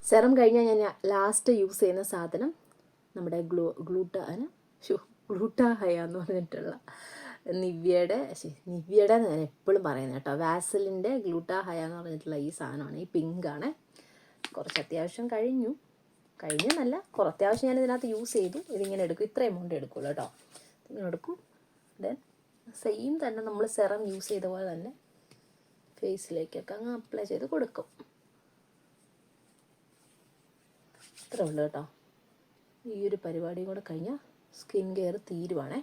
Serum കഴിഞ്ഞാൽ ഞാൻ last use ചെയ്യുന്ന സാധനം നമ്മുടെ ഗ്ലൂട്ടാഹയ എന്ന് പറഞ്ഞിട്ടുള്ള നിവ്യയുടെ എന്ന് ഞാൻ എപ്പോഴും പറയുന്നത് കേട്ടോ, വാസലിൻ്റെ ഗ്ലൂട്ടാഹയ എന്ന് പറഞ്ഞിട്ടുള്ള ഈ സാധനമാണ്. ഈ പിങ്കാണ്. കുറച്ച് അത്യാവശ്യം കഴിഞ്ഞെന്നല്ല, അത്യാവശ്യം ഞാൻ ഇതിനകത്ത് യൂസ് ചെയ്തു. ഇതിങ്ങനെ എടുക്കും, ഇത്ര എമൗണ്ട് എടുക്കുള്ളൂ കേട്ടോ. ഇങ്ങനെ എടുക്കും. ദെൻ സെയിം തന്നെ നമ്മൾ സെറം യൂസ് ചെയ്ത പോലെ തന്നെ ഫേസിലേക്കൊക്കെ അങ്ങ് അപ്ലൈ ചെയ്ത് കൊടുക്കും. ഇത്രേ ഉള്ളൂ കേട്ടോ. ഈ ഒരു പരിപാടിയും കൂടെ കഴിഞ്ഞാൽ സ്കിൻ കെയർ തീരുവാണേ.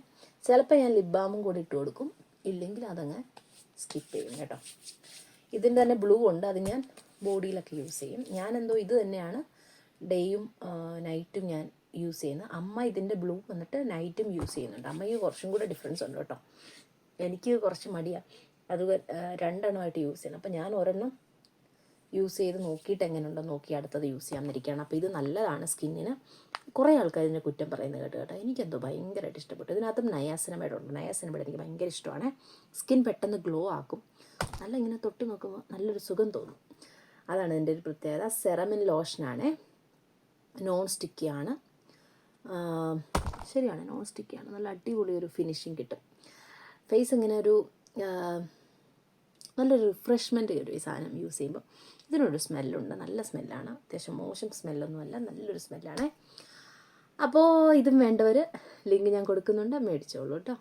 ചിലപ്പോൾ ഞാൻ ലിപ് ബാമും കൂടി ഇട്ട് കൊടുക്കും, ഇല്ലെങ്കിൽ അതങ്ങ് സ്കിപ്പ് ചെയ്യും കേട്ടോ. ഇതിൻ്റെ തന്നെ ബ്ലൂ ഉണ്ട്, അത് ഞാൻ ബോഡിയിലൊക്കെ യൂസ് ചെയ്യും. ഞാനെന്തോ ഇത് തന്നെയാണ് ഡേയും നൈറ്റും ഞാൻ യൂസ് ചെയ്യുന്നത്. അമ്മ ഇതിൻ്റെ ബ്ലൂ വന്നിട്ട് നൈറ്റും യൂസ് ചെയ്യുന്നുണ്ട്. അമ്മയ്ക്ക് കുറച്ചും കൂടെ ഡിഫറൻസ് ഉണ്ട് കേട്ടോ. എനിക്ക് കുറച്ച് മടിയാണ് അത് രണ്ടെണ്ണമായിട്ട് യൂസ് ചെയ്യണം. അപ്പോൾ ഞാൻ ഒരെണ്ണം യൂസ് ചെയ്ത് നോക്കിയിട്ട് എങ്ങനെയുണ്ടോ നോക്കി അടുത്തത് യൂസ് ചെയ്യാമെന്നിരിക്കുകയാണ്. അപ്പോൾ ഇത് നല്ലതാണ് സ്കിന്നിന്. കുറേ ആൾക്കാർ ഇതിനെ കുറ്റം പറയുന്നത് കേട്ടോ. എനിക്കെന്തോ ഭയങ്കരമായിട്ട് ഇഷ്ടപ്പെട്ടു. ഇതിനകത്തും നയാസിനമൈഡ് ഉണ്ട്. നയാസിനമൈഡ് എനിക്ക് ഭയങ്കര ഇഷ്ടമാണ്. സ്കിൻ പെട്ടെന്ന് ഗ്ലോ ആക്കും. നല്ല ഇങ്ങനെ തൊട്ട് നോക്കുമ്പോൾ നല്ലൊരു സുഖം തോന്നും. അതാണ് ഇതിൻ്റെ ഒരു പ്രത്യേകത. സെറമിൻ ലോഷനാണ്, നോൺ സ്റ്റിക്കിയാണ്. ശരിയാണ്, നോൺ സ്റ്റിക്കിയാണ്. നല്ല അടിപൊളി ഒരു ഫിനിഷിങ് കിട്ടും. ഫേസ് ഇങ്ങനെ ഒരു നല്ലൊരു റിഫ്രഷ്മെൻറ്റ് കിട്ടും ഈ സാധനം യൂസ് ചെയ്യുമ്പോൾ. ഇതിനൊരു സ്മെല്ലുണ്ട്, നല്ല സ്മെല്ലാണ്. അത്യാവശ്യം മോശം സ്മെല്ലൊന്നുമല്ല, നല്ലൊരു സ്മെല്ലാണ്. അപ്പോൾ ഇതും വേണ്ടവർ ലിങ്ക് ഞാൻ കൊടുക്കുന്നുണ്ട്, മേടിച്ചോളൂ കേട്ടോ.